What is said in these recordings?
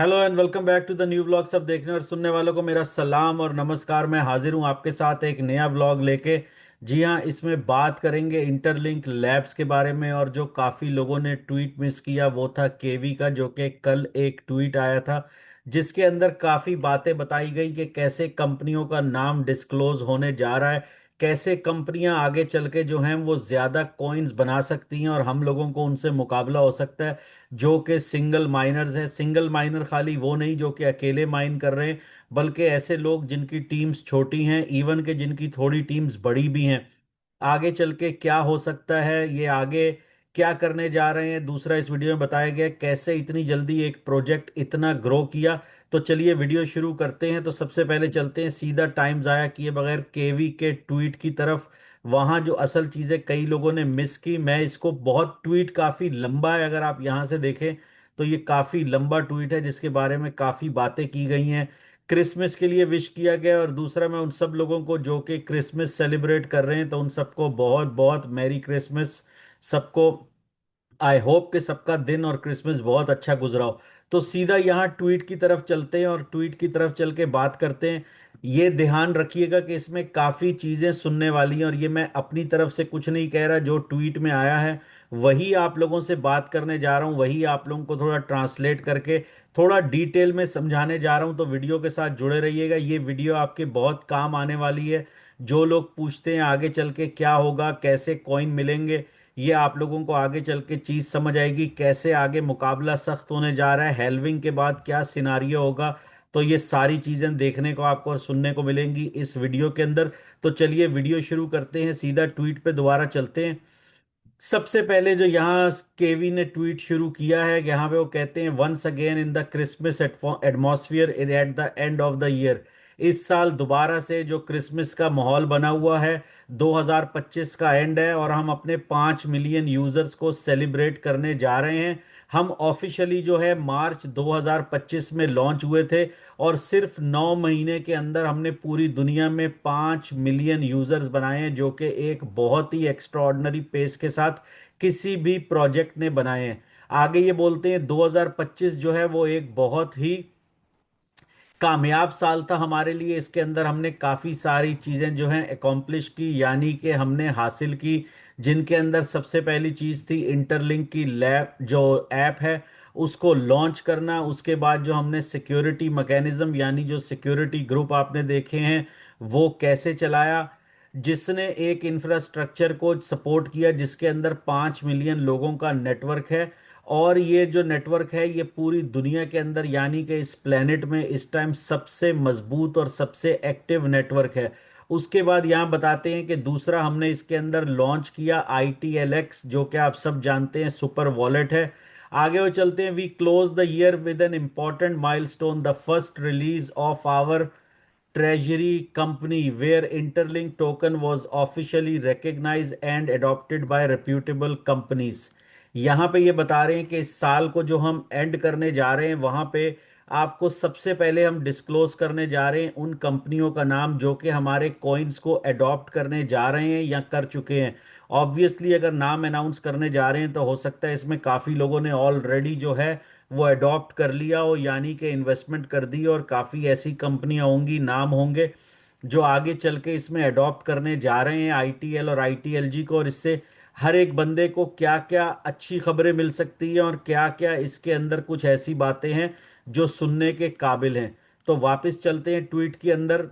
Hello and welcome back to the new vlog. सब देखने और सुनने वालों को मेरा सलाम और नमस्कार। मैं हाजिर हूं आपके साथ एक नया व्लॉग लेके। जी हां, इसमें बात करेंगे इंटरलिंक लैब्स के बारे में। और जो काफ़ी लोगों ने ट्वीट मिस किया वो था केवी का, जो कि कल एक ट्वीट आया था जिसके अंदर काफ़ी बातें बताई गई कि कैसे कंपनियों का नाम डिस्क्लोज होने जा रहा है, कैसे कंपनियां आगे चल के जो हैं वो ज़्यादा कॉइन्स बना सकती हैं और हम लोगों को उनसे मुकाबला हो सकता है जो कि सिंगल माइनर्स हैं। सिंगल माइनर खाली वो नहीं जो कि अकेले माइन कर रहे हैं, बल्कि ऐसे लोग जिनकी टीम्स छोटी हैं, इवन के जिनकी थोड़ी टीम्स बड़ी भी हैं। आगे चल के क्या हो सकता है, ये आगे क्या करने जा रहे हैं, दूसरा इस वीडियो में बताया गया है कैसे इतनी जल्दी एक प्रोजेक्ट इतना ग्रो किया। तो चलिए वीडियो शुरू करते हैं। तो सबसे पहले चलते हैं सीधा टाइम जाया किए बगैर केवी के ट्वीट की तरफ। वहां जो असल चीजें कई लोगों ने मिस की, मैं इसको बहुत ट्वीट काफी लंबा है, अगर आप यहां से देखें तो ये काफी लंबा ट्वीट है जिसके बारे में काफी बातें की गई हैं। क्रिसमस के लिए विश किया गया, और दूसरा मैं उन सब लोगों को जो कि क्रिसमस सेलिब्रेट कर रहे हैं तो उन सबको बहुत बहुत मैरी क्रिसमस सबको। आई होप कि सबका दिन और क्रिसमस बहुत अच्छा गुजरा हो। तो सीधा यहाँ ट्वीट की तरफ चलते हैं और ट्वीट की तरफ चल के बात करते हैं। ये ध्यान रखिएगा कि इसमें काफ़ी चीज़ें सुनने वाली हैं, और ये मैं अपनी तरफ से कुछ नहीं कह रहा, जो ट्वीट में आया है वही आप लोगों से बात करने जा रहा हूँ, वही आप लोगों को थोड़ा ट्रांसलेट करके थोड़ा डिटेल में समझाने जा रहा हूँ। तो वीडियो के साथ जुड़े रहिएगा, ये वीडियो आपके बहुत काम आने वाली है। जो लोग पूछते हैं आगे चल के क्या होगा, कैसे कॉइन मिलेंगे, ये आप लोगों को आगे चल के चीज समझ आएगी। कैसे आगे मुकाबला सख्त होने जा रहा है, हेल्विंग के बाद क्या सिनारियो होगा, तो ये सारी चीजें देखने को आपको और सुनने को मिलेंगी इस वीडियो के अंदर। तो चलिए वीडियो शुरू करते हैं, सीधा ट्वीट पे दोबारा चलते हैं। सबसे पहले जो यहाँ केवी ने ट्वीट शुरू किया है, यहाँ पे वो कहते हैं once again in the Christmas atmosphere at the end of the year. इस साल दोबारा से जो क्रिसमस का माहौल बना हुआ है, 2025 का एंड है और हम अपने 5 मिलियन यूजर्स को सेलिब्रेट करने जा रहे हैं। हम ऑफिशियली जो है मार्च 2025 में लॉन्च हुए थे, और सिर्फ 9 महीने के अंदर हमने पूरी दुनिया में 5 मिलियन यूजर्स बनाए हैं, जो कि एक बहुत ही एक्स्ट्रॉर्डनरी पेस के साथ किसी भी प्रोजेक्ट ने बनाए हैं। आगे ये बोलते हैं 2025 जो है वो एक बहुत ही कामयाब साल था हमारे लिए। इसके अंदर हमने काफ़ी सारी चीज़ें जो हैं अकॉम्प्लिश की, यानी कि हमने हासिल की, जिनके अंदर सबसे पहली चीज़ थी इंटरलिंक की लैब जो ऐप है उसको लॉन्च करना। उसके बाद जो हमने सिक्योरिटी मैकेनिज्म यानी जो सिक्योरिटी ग्रुप आपने देखे हैं वो कैसे चलाया, जिसने एक इंफ्रास्ट्रक्चर को सपोर्ट किया जिसके अंदर 5 मिलियन लोगों का नेटवर्क है। और ये जो नेटवर्क है ये पूरी दुनिया के अंदर यानी कि इस प्लेनेट में इस टाइम सबसे मजबूत और सबसे एक्टिव नेटवर्क है। उसके बाद यहाँ बताते हैं कि दूसरा हमने इसके अंदर लॉन्च किया ITLX, जो कि आप सब जानते हैं सुपर वॉलेट है। आगे वो चलते हैं, we close the year with an important milestone, the first release of our treasury company where interlink token was officially recognized and adopted by reputable companies। यहाँ पे ये बता रहे हैं कि इस साल को जो हम एंड करने जा रहे हैं वहाँ पे आपको सबसे पहले हम डिस्क्लोज करने जा रहे हैं उन कंपनियों का नाम जो कि हमारे कॉइन्स को अडॉप्ट करने जा रहे हैं या कर चुके हैं। ऑब्वियसली अगर नाम अनाउंस करने जा रहे हैं तो हो सकता है इसमें काफ़ी लोगों ने ऑलरेडी जो है वो अडॉप्ट कर लिया हो, यानी कि इन्वेस्टमेंट कर दी, और काफ़ी ऐसी कंपनियां होंगी, नाम होंगे जो आगे चल के इसमें अडॉप्ट करने जा रहे हैं ITL और ITLG को। और इससे हर एक बंदे को क्या क्या अच्छी खबरें मिल सकती हैं और क्या क्या इसके अंदर कुछ ऐसी बातें हैं जो सुनने के काबिल हैं। तो वापस चलते हैं ट्वीट के अंदर।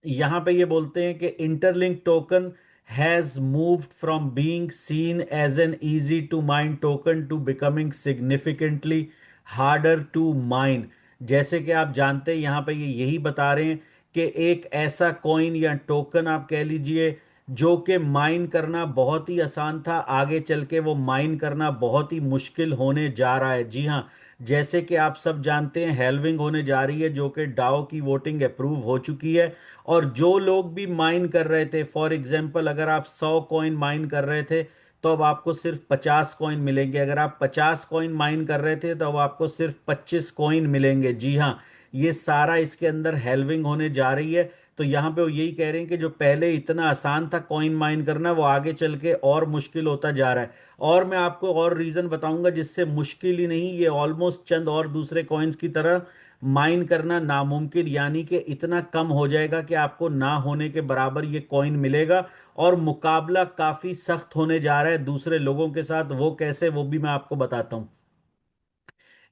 यहाँ पे ये बोलते हैं कि Interlink token has moved from being seen as an easy to mine token to becoming significantly harder to mine. जैसे कि आप जानते हैं यहाँ पे ये यही बता रहे हैं कि एक ऐसा कॉइन या टोकन आप कह लीजिए जो कि माइन करना बहुत ही आसान था, आगे चल के वो माइन करना बहुत ही मुश्किल होने जा रहा है। जी हाँ, जैसे कि आप सब जानते हैं हेल्विंग होने जा रही है, जो कि डाओ की वोटिंग अप्रूव हो चुकी है। और जो लोग भी माइन कर रहे थे, फॉर एग्जांपल अगर आप 100 कॉइन माइन कर रहे थे तो अब आपको सिर्फ 50 कॉइन मिलेंगे। अगर आप 50 कॉइन माइन कर रहे थे तो अब आपको सिर्फ 25 कॉइन मिलेंगे। जी हाँ, ये सारा इसके अंदर हेल्विंग होने जा रही है। तो यहाँ पे वो यही कह रहे हैं कि जो पहले इतना आसान था कॉइन माइन करना, वो आगे चल के और मुश्किल होता जा रहा है। और मैं आपको और रीजन बताऊंगा जिससे मुश्किल ही नहीं, ये ऑलमोस्ट चंद और दूसरे कॉइन्स की तरह माइन करना नामुमकिन, यानी कि इतना कम हो जाएगा कि आपको ना होने के बराबर ये कॉइन मिलेगा। और मुकाबला काफी सख्त होने जा रहा है दूसरे लोगों के साथ। वो कैसे, वो भी मैं आपको बताता हूँ।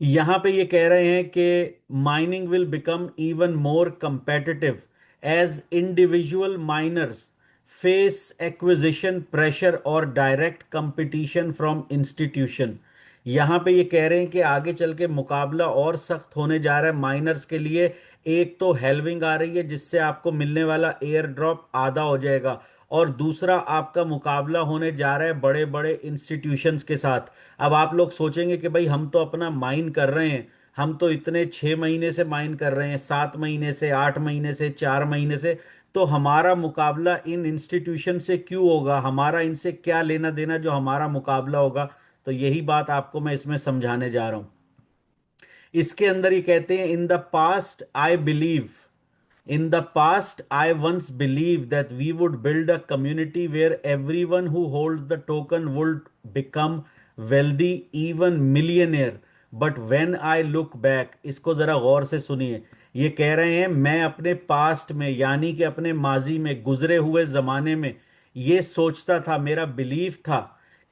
यहां पे ये कह रहे हैं कि mining will become even more competitive as individual miners face acquisition pressure और डायरेक्ट कंपटीशन फ्रॉम इंस्टीट्यूशन। यहां पे ये कह रहे हैं कि आगे चल के मुकाबला और सख्त होने जा रहा है माइनर्स के लिए। एक तो हेल्विंग आ रही है जिससे आपको मिलने वाला एयर ड्रॉप आधा हो जाएगा, और दूसरा आपका मुकाबला होने जा रहा है बड़े बड़े इंस्टीट्यूशंस के साथ। अब आप लोग सोचेंगे कि भाई हम तो अपना माइन कर रहे हैं, हम तो इतने 6 महीने से माइन कर रहे हैं, 7 महीने से, 8 महीने से, 4 महीने से, तो हमारा मुकाबला इन इंस्टीट्यूशन से क्यों होगा? हमारा इनसे क्या लेना देना जो हमारा मुकाबला होगा? तो यही बात आपको मैं इसमें समझाने जा रहा हूं। इसके अंदर ये कहते हैं, in the past I believe, in the past, I once believed that we would build a community where everyone who holds the token would become wealthy, even millionaire. But when I look back, इसको जरा गौर से सुनिए। ये कह रहे हैं, मैं अपने पास्ट में यानी कि अपने माजी में, गुजरे हुए जमाने में ये सोचता था, मेरा बिलीफ था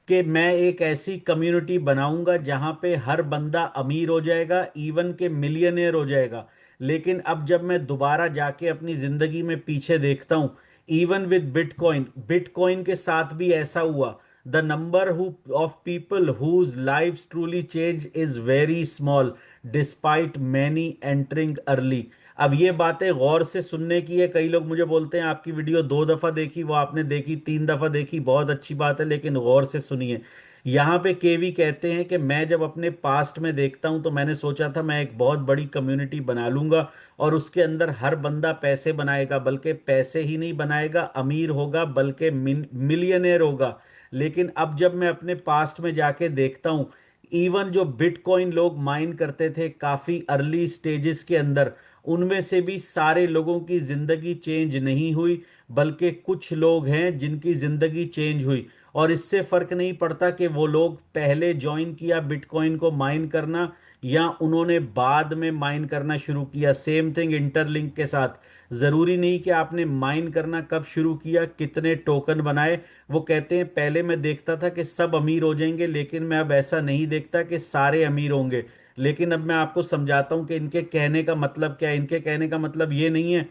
कि मैं एक ऐसी कम्युनिटी बनाऊंगा जहां पे हर बंदा अमीर हो जाएगा, इवन के मिलियनेयर हो जाएगा। लेकिन अब जब मैं दोबारा जाके अपनी जिंदगी में पीछे देखता हूं, इवन विद बिटकॉइन, बिटकॉइन के साथ भी ऐसा हुआ। The number who of people whose lives truly change is very small despite many entering early. अब ये बातें गौर से सुनने की है। कई लोग मुझे बोलते हैं आपकी वीडियो 2 दफा देखी, वो आपने देखी 3 दफा देखी, बहुत अच्छी बात है, लेकिन गौर से सुनिए। यहाँ पे केवी कहते हैं कि मैं जब अपने पास्ट में देखता हूँ तो मैंने सोचा था मैं एक बहुत बड़ी कम्युनिटी बना लूंगा, और उसके अंदर हर बंदा पैसे बनाएगा, बल्कि पैसे ही नहीं बनाएगा, अमीर होगा, बल्कि मिलियनेयर होगा। लेकिन अब जब मैं अपने पास्ट में जाके देखता हूँ, इवन जो बिटकॉइन लोग माइन करते थे काफी अर्ली स्टेजेस के अंदर, उनमें से भी सारे लोगों की जिंदगी चेंज नहीं हुई, बल्कि कुछ लोग हैं जिनकी जिंदगी चेंज हुई। और इससे फर्क नहीं पड़ता कि वो लोग पहले ज्वाइन किया बिटकॉइन को माइन करना या उन्होंने बाद में माइन करना शुरू किया। सेम थिंग इंटरलिंक के साथ, जरूरी नहीं कि आपने माइन करना कब शुरू किया, कितने टोकन बनाए। वो कहते हैं पहले मैं देखता था कि सब अमीर हो जाएंगे, लेकिन मैं अब ऐसा नहीं देखता कि सारे अमीर होंगे। लेकिन अब मैं आपको समझाता हूं कि इनके कहने का मतलब क्या है। इनके कहने का मतलब ये नहीं है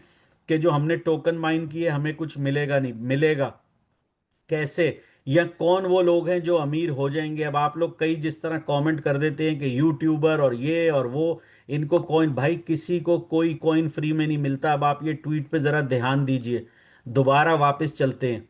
कि जो हमने टोकन माइन किए हमें कुछ मिलेगा, नहीं मिलेगा। कैसे, या कौन वो लोग हैं जो अमीर हो जाएंगे? अब आप लोग कई जिस तरह कमेंट कर देते हैं कि यूट्यूबर और ये और वो, इनको कॉइन, भाई किसी को कोई कॉइन फ्री में नहीं मिलता। अब आप ये ट्वीट पे जरा ध्यान दीजिए। दोबारा वापस चलते हैं।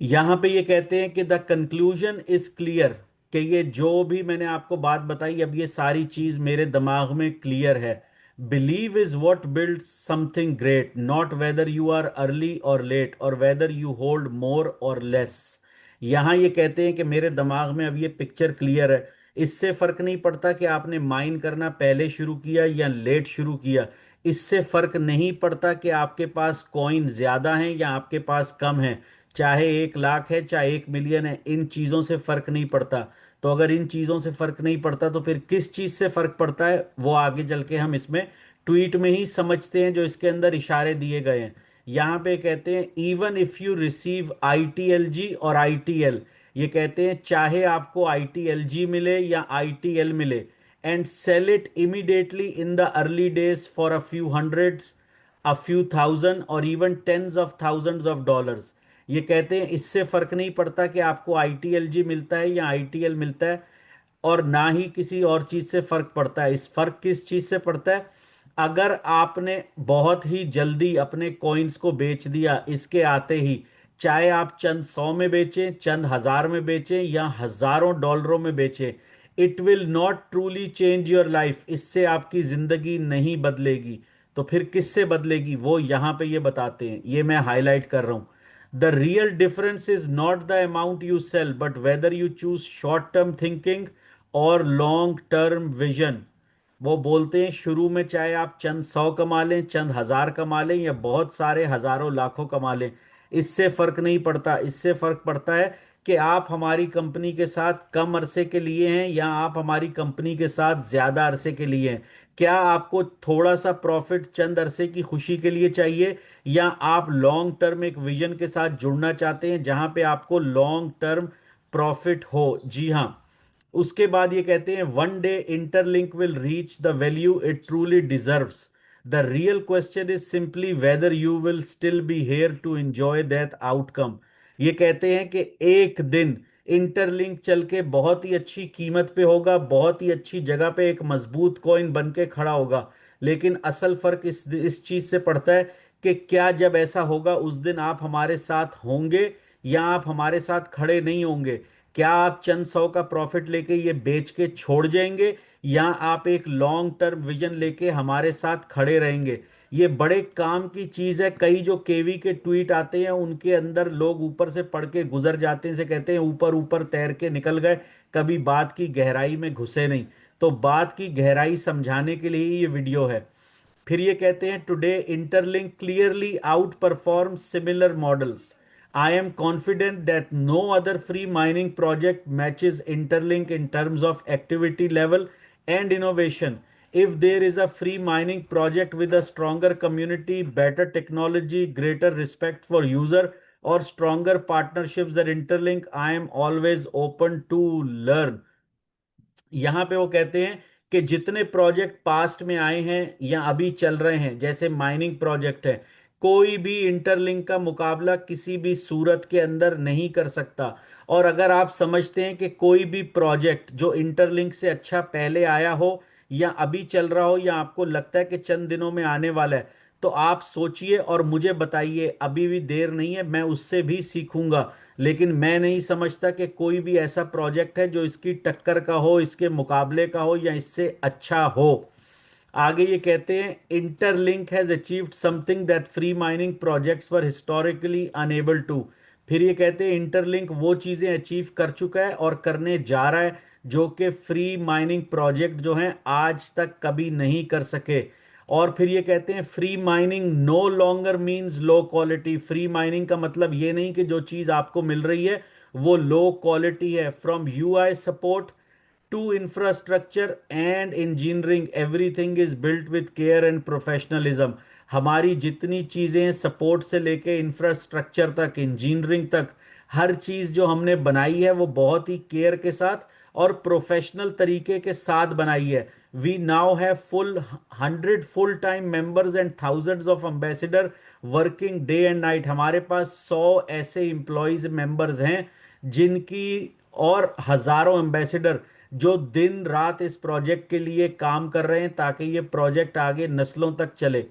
यहां पे ये कहते हैं कि द कंक्लूजन इज क्लियर, कि ये जो भी मैंने आपको बात बताई, अब ये सारी चीज मेरे दिमाग में क्लियर है। Believe is what build something great, not whether you are early और लेट, और वेदर यू होल्ड मोर और लेस। यहां ये कहते हैं कि मेरे दिमाग में अब ये पिक्चर क्लियर है। इससे फर्क नहीं पड़ता कि आपने माइन करना पहले शुरू किया या लेट शुरू किया। इससे फर्क नहीं पड़ता कि आपके पास कॉइन ज्यादा हैं या आपके पास कम है, चाहे 1 लाख है चाहे 1 मिलियन है, इन चीजों से फर्क नहीं पड़ता। तो अगर इन चीजों से फर्क नहीं पड़ता तो फिर किस चीज से फर्क पड़ता है, वो आगे चल के हम इसमें ट्वीट में ही समझते हैं, जो इसके अंदर इशारे दिए गए हैं। यहां पे कहते हैं, इवन इफ यू रिसीव आईटीएलजी और आईटीएल, ये कहते हैं चाहे आपको आईटीएलजी मिले या आईटीएल मिले, and sell it immediately in the early days for a few hundreds, a few thousand और even tens of thousands of dollars. ये कहते हैं इससे फर्क नहीं पड़ता कि आपको आईटीएलजी मिलता है या आईटीएल मिलता है, और ना ही किसी और चीज से फर्क पड़ता है। इस फर्क किस चीज से पड़ता है? अगर आपने बहुत ही जल्दी अपने कॉइन्स को बेच दिया इसके आते ही, चाहे आप चंद 100 में बेचें, चंद हजार में बेचें या हजारों डॉलरों में बेचें, it will not truly change your life. इससे आपकी जिंदगी नहीं बदलेगी। तो फिर किससे बदलेगी, वो यहां पे ये बताते हैं, ये मैं हाईलाइट कर रहा हूं। The real difference is not the amount you sell, but whether you choose short term thinking or long term vision. वो बोलते हैं शुरू में चाहे आप चंद सौ कमा लें, चंद हजार कमा लें, या बहुत सारे हजारों लाखों कमा लें, इससे फर्क नहीं पड़ता। इससे फर्क पड़ता है कि आप हमारी कंपनी के साथ कम अरसे के लिए हैं या आप हमारी कंपनी के साथ ज्यादा अरसे के लिए हैं। क्या आपको थोड़ा सा प्रॉफिट चंद अरसे की खुशी के लिए चाहिए, या आप लॉन्ग टर्म एक विजन के साथ जुड़ना चाहते हैं जहां पे आपको लॉन्ग टर्म प्रॉफिट हो। जी हाँ। उसके बाद ये कहते हैं one day Interlink will reach the value it truly deserves. The real question is simply whether you will still be here to enjoy that outcome. ये कहते हैं कि एक दिन इंटरलिंक चल के बहुत ही अच्छी कीमत पे होगा, बहुत ही अच्छी जगह पे एक मजबूत कॉइन बन के खड़ा होगा। लेकिन असल फर्क इस चीज से पड़ता है कि क्या जब ऐसा होगा उस दिन आप हमारे साथ होंगे या आप हमारे साथ खड़े नहीं होंगे। क्या आप चंद सौ का प्रॉफिट लेके ये बेच के छोड़ जाएंगे, या आप एक लॉन्ग टर्म विजन लेके हमारे साथ खड़े रहेंगे। ये बड़े काम की चीज है। कई जो केवी के ट्वीट आते हैं उनके अंदर लोग ऊपर से पढ़ के गुजर जाते हैं, से कहते हैं ऊपर ऊपर तैर के निकल गए, कभी बात की गहराई में घुसे नहीं। तो बात की गहराई समझाने के लिए ही ये वीडियो है। फिर ये कहते हैं today Interlink clearly outperform similar models. I am confident that no other free mining project matches Interlink in terms of activity level and innovation. If there is a free mining project with a stronger community, better technology, greater respect for user, or stronger partnerships that interlink, I am always open to learn। यहाँ पे वो कहते हैं कि जितने project past में आए हैं या अभी चल रहे हैं, जैसे माइनिंग प्रोजेक्ट है, कोई भी इंटरलिंक का मुकाबला किसी भी सूरत के अंदर नहीं कर सकता। और अगर आप समझते हैं कि कोई भी प्रोजेक्ट जो इंटरलिंक से अच्छा पहले आया हो या अभी चल रहा हो या आपको लगता है कि चंद दिनों में आने वाला है, तो आप सोचिए और मुझे बताइए। अभी भी देर नहीं है, मैं उससे भी सीखूंगा। लेकिन मैं नहीं समझता कि कोई भी ऐसा प्रोजेक्ट है जो इसकी टक्कर का हो, इसके मुकाबले का हो या इससे अच्छा हो। आगे ये कहते हैं Interlink has achieved something that free mining projects were historically unable to. फिर ये कहते हैं इंटरलिंक वो चीजें अचीव कर चुका है और करने जा रहा है जो कि फ्री माइनिंग प्रोजेक्ट जो हैं आज तक कभी नहीं कर सके। और फिर ये कहते हैं free mining no longer means low quality. Free mining का मतलब ये नहीं कि जो चीज आपको मिल रही है वो लो क्वालिटी है। From UI support to infrastructure and engineering, everything is built with care and professionalism. हमारी जितनी चीजें सपोर्ट से लेके इंफ्रास्ट्रक्चर तक, इंजीनियरिंग तक, हर चीज जो हमने बनाई है वो बहुत ही केयर के साथ और प्रोफेशनल तरीके के साथ बनाई है। We now have full 100 full time members and thousands of ambassador working day and night. हमारे पास 100 ऐसे एम्प्लॉयज मेंबर्स हैं जिनकी, और हजारों एम्बेसडर जो दिन रात इस प्रोजेक्ट के लिए काम कर रहे हैं ताकि ये प्रोजेक्ट आगे नस्लों तक चले।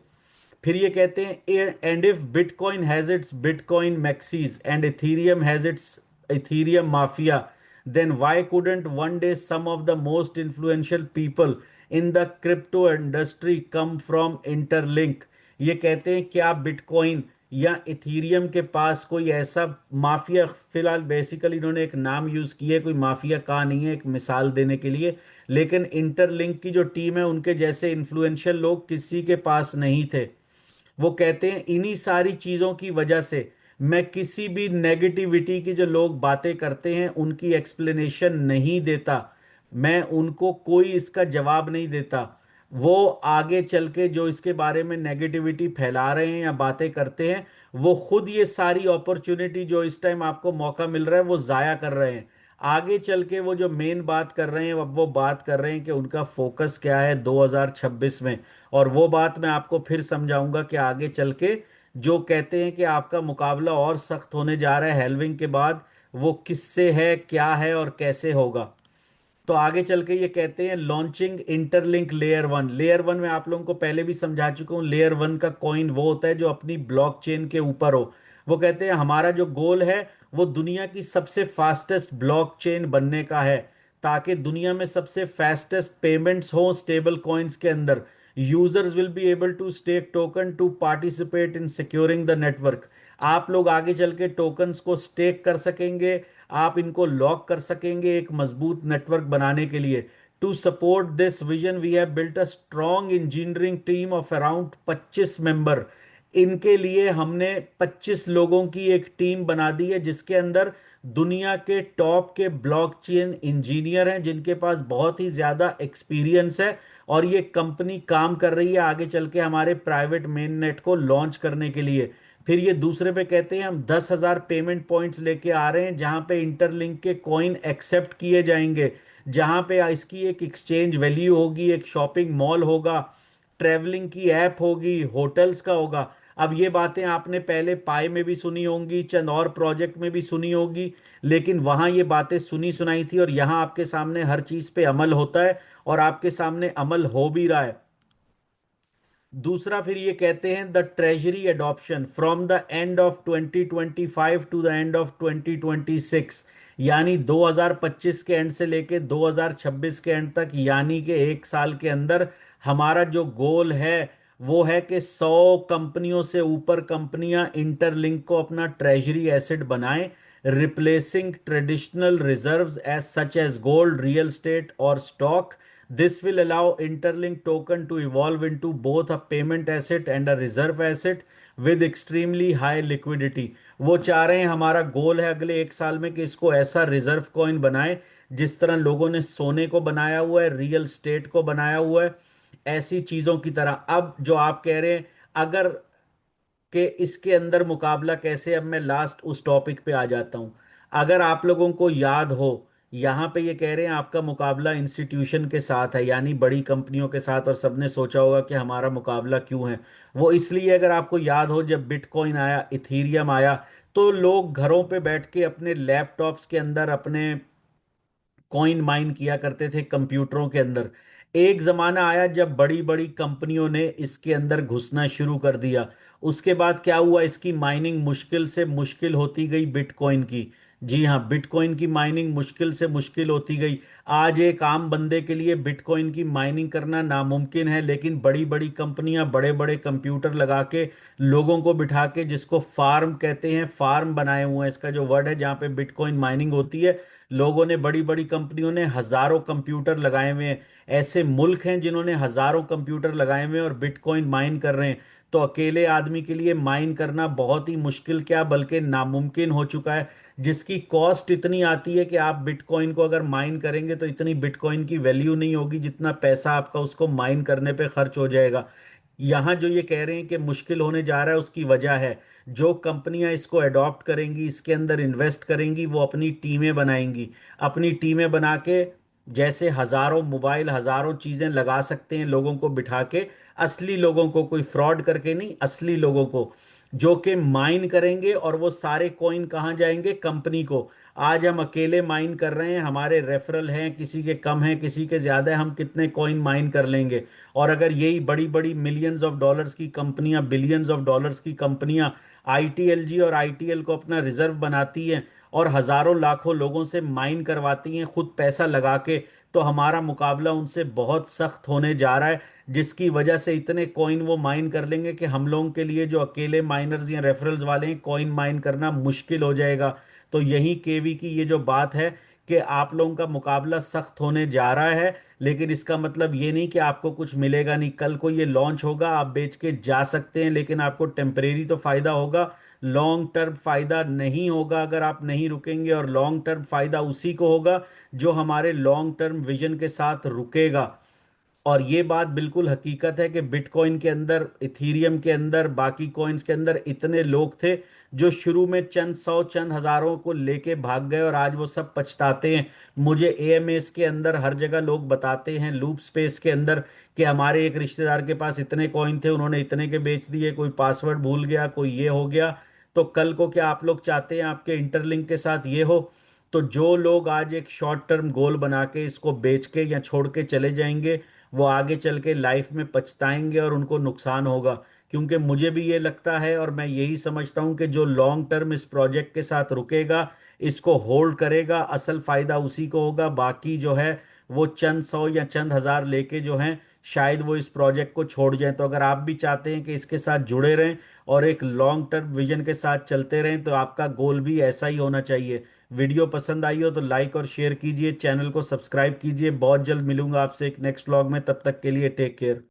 फिर ये कहते हैं and if bitcoin has its bitcoin maxis and ethereum has its ethereum mafia, then why couldn't one day some of the most influential people in the crypto industry come from Interlink. ये कहते हैं क्या bitcoin या Ethereum के पास कोई ऐसा mafia, फिलहाल basically इन्होंने एक नाम यूज किया है, कोई माफिया का नहीं है, एक मिसाल देने के लिए। लेकिन इंटरलिंक की जो टीम है उनके जैसे इन्फ्लुएंशियल लोग किसी के पास नहीं थे। वो कहते हैं इन्हीं सारी चीजों की वजह से मैं किसी भी नेगेटिविटी की जो लोग बातें करते हैं उनकी एक्सप्लेनेशन नहीं देता। मैं उनको कोई इसका जवाब नहीं देता। वो आगे चल के जो इसके बारे में नेगेटिविटी फैला रहे हैं या बातें करते हैं, वो खुद ये सारी अपॉर्चुनिटी जो इस टाइम आपको मौका मिल रहा है वो जाया कर रहे हैं। आगे चल के वो जो मेन बात कर रहे हैं, अब वो बात कर रहे हैं कि उनका फोकस क्या है 2026 में। और वो बात मैं आपको फिर समझाऊंगा कि आगे चल के जो कहते हैं कि आपका मुकाबला और सख्त होने जा रहा है हेल्विंग के बाद, वो किससे है, क्या है और कैसे होगा। तो आगे चल के ये कहते हैं लॉन्चिंग इंटरलिंक लेयर 1। लेयर 1 में आप लोगों को पहले भी समझा चुका हूँ, लेयर 1 का कॉइन वो होता है जो अपनी ब्लॉकचेन के ऊपर हो। वो कहते हैं हमारा जो गोल है वो दुनिया की सबसे फास्टेस्ट ब्लॉकचेन बनने का है, ताकि दुनिया में सबसे फास्टेस्ट पेमेंट्स हो स्टेबल कॉइन्स के अंदर। Users will be able to stake token to participate in securing the network. आप लोग आगे चल के टोकन्स को स्टेक कर सकेंगे, आप इनको लॉक कर सकेंगे एक मजबूत नेटवर्क बनाने के लिए। To support this vision we have built a strong engineering team of around 25 member. इनके लिए हमने 25 लोगों की एक टीम बना दी है, जिसके अंदर दुनिया के टॉप के ब्लॉकचेन इंजीनियर हैं, जिनके पास बहुत ही ज्यादा एक्सपीरियंस है। और ये कंपनी काम कर रही है आगे चल के हमारे प्राइवेट मेन नेट को लॉन्च करने के लिए। फिर ये दूसरे पे कहते हैं हम 10,000 पेमेंट पॉइंट्स लेके आ रहे हैं, जहां पे इंटरलिंक के कॉइन एक्सेप्ट किए जाएंगे, जहां पे इसकी एक एक्सचेंज वैल्यू होगी, एक शॉपिंग मॉल होगा, ट्रैवलिंग की ऐप होगी, होटल्स का होगा। अब ये बातें आपने पहले पाई में भी सुनी होंगी, चंद और प्रोजेक्ट में भी सुनी होगी, लेकिन वहां ये बातें सुनी सुनाई थी, और यहाँ आपके सामने हर चीज पे अमल होता है, और आपके सामने अमल हो भी रहा है। दूसरा फिर ये कहते हैं the treasury adoption from the end of 2025 to the end of 2026, यानी 2025 के एंड से लेके 2026 के एंड तक, यानी कि एक साल के अंदर हमारा जो गोल है वो है कि 100 कंपनियों से ऊपर कंपनियां इंटरलिंक को अपना ट्रेजरी एसेट बनाएं, replacing traditional reserves as such as gold, real estate और stock. This will allow Interlink token to evolve into both a payment asset and a reserve asset with extremely high liquidity। वो चाह रहे हैं, हमारा गोल है अगले एक साल में कि इसको ऐसा रिजर्व कॉइन बनाए जिस तरह लोगों ने सोने को बनाया हुआ है, रियल स्टेट को बनाया हुआ है, ऐसी चीजों की तरह। अब जो आप कह रहे हैं, अगर कि इसके अंदर मुकाबला कैसे, अब मैं लास्ट उस टॉपिक पे आ जाता हूं। अगर आप लोगों को याद हो, यहां पे ये कह रहे हैं आपका मुकाबला इंस्टीट्यूशन के साथ है, यानी बड़ी कंपनियों के साथ, और सबने सोचा होगा कि हमारा मुकाबला क्यों है। वो इसलिए, अगर आपको याद हो, जब बिटकॉइन आया, इथीरियम आया, तो लोग घरों पे बैठ के अपने लैपटॉप्स के अंदर अपने कॉइन माइन किया करते थे कंप्यूटरों के अंदर। एक जमाना आया जब बड़ी बड़ी कंपनियों ने इसके अंदर घुसना शुरू कर दिया। उसके बाद क्या हुआ, इसकी माइनिंग मुश्किल से मुश्किल होती गई बिटकॉइन की। जी हाँ, बिटकॉइन की माइनिंग मुश्किल से मुश्किल होती गई। आज एक आम बंदे के लिए बिटकॉइन की माइनिंग करना नामुमकिन है, लेकिन बड़ी बड़ी कंपनियां बड़े बड़े कंप्यूटर लगा के लोगों को बिठा के, जिसको फार्म कहते हैं, फार्म बनाए हुए हैं, इसका जो वर्ड है जहाँ पे बिटकॉइन माइनिंग होती है, लोगों ने, बड़ी बड़ी कंपनियों ने हजारों कंप्यूटर लगाए हुए हैं। ऐसे मुल्क हैं जिन्होंने हजारों कंप्यूटर लगाए हुए हैं और बिटकॉइन माइन कर रहे हैं। तो अकेले आदमी के लिए माइन करना बहुत ही मुश्किल, क्या बल्कि नामुमकिन हो चुका है। जिसकी कॉस्ट इतनी आती है कि आप बिटकॉइन को अगर माइन करेंगे तो इतनी बिटकॉइन की वैल्यू नहीं होगी जितना पैसा आपका उसको माइन करने पे खर्च हो जाएगा। यहाँ जो ये कह रहे हैं कि मुश्किल होने जा रहा है, उसकी वजह है, जो कंपनियां इसको अडॉप्ट करेंगी, इसके अंदर इन्वेस्ट करेंगी, वो अपनी टीमें बनाएंगी। अपनी टीमें बना के, जैसे हजारों मोबाइल, हजारों चीजें लगा सकते हैं लोगों को बिठा के, असली लोगों को, कोई फ्रॉड करके नहीं, असली लोगों को, जो कि माइन करेंगे, और वो सारे कॉइन कहाँ जाएंगे, कंपनी को। आज हम अकेले माइन कर रहे हैं, हमारे रेफरल हैं, किसी के कम हैं, किसी के ज्यादा है, हम कितने कॉइन माइन कर लेंगे। और अगर यही बड़ी बड़ी मिलियंस ऑफ डॉलर्स की कंपनियां, बिलियंस ऑफ डॉलर्स की कंपनियां आईटीएलजी और आईटीएल को अपना रिजर्व बनाती हैं और हजारों लाखों लोगों से माइन करवाती हैं खुद पैसा लगा के, तो हमारा मुकाबला उनसे बहुत सख्त होने जा रहा है। जिसकी वजह से इतने कॉइन वो माइन कर लेंगे कि हम लोगों के लिए, जो अकेले माइनर्स या रेफरल्स वाले हैं, कॉइन माइन करना मुश्किल हो जाएगा। तो यही केवी की ये जो बात है कि आप लोगों का मुकाबला सख्त होने जा रहा है, लेकिन इसका मतलब ये नहीं कि आपको कुछ मिलेगा नहीं। कल को ये लॉन्च होगा, आप बेच के जा सकते हैं, लेकिन आपको टेम्परेरी तो फायदा होगा, लॉन्ग टर्म फायदा नहीं होगा अगर आप नहीं रुकेंगे। और लॉन्ग टर्म फायदा उसी को होगा जो हमारे लॉन्ग टर्म विजन के साथ रुकेगा। और ये बात बिल्कुल हकीकत है कि बिटकॉइन के अंदर, इथीरियम के अंदर, बाकी कॉइन्स के अंदर इतने लोग थे जो शुरू में चंद सौ, चंद हजारों को लेके भाग गए, और आज वो सब पछताते हैं। मुझे एएमएस के अंदर हर जगह लोग बताते हैं, लूप स्पेस के अंदर, कि हमारे एक रिश्तेदार के पास इतने कॉइन थे, उन्होंने इतने के बेच दिए, कोई पासवर्ड भूल गया, कोई ये हो गया। तो कल को क्या आप लोग चाहते हैं आपके इंटरलिंक के साथ ये हो? तो जो लोग आज एक शॉर्ट टर्म गोल बना के इसको बेच के या छोड़ के चले जाएंगे, वो आगे चल के लाइफ में पछताएंगे और उनको नुकसान होगा। क्योंकि मुझे भी ये लगता है, और मैं यही समझता हूं कि जो लॉन्ग टर्म इस प्रोजेक्ट के साथ रुकेगा, इसको होल्ड करेगा, असल फायदा उसी को होगा। बाकी जो है वो चंद सौ या चंद हजार लेके जो हैं, शायद वो इस प्रोजेक्ट को छोड़ जाएं। तो अगर आप भी चाहते हैं कि इसके साथ जुड़े रहें और एक लॉन्ग टर्म विजन के साथ चलते रहें, तो आपका गोल भी ऐसा ही होना चाहिए। वीडियो पसंद आई हो तो लाइक और शेयर कीजिए, चैनल को सब्सक्राइब कीजिए। बहुत जल्द मिलूंगा आपसे एक नेक्स्ट व्लॉग में, तब तक के लिए टेक केयर।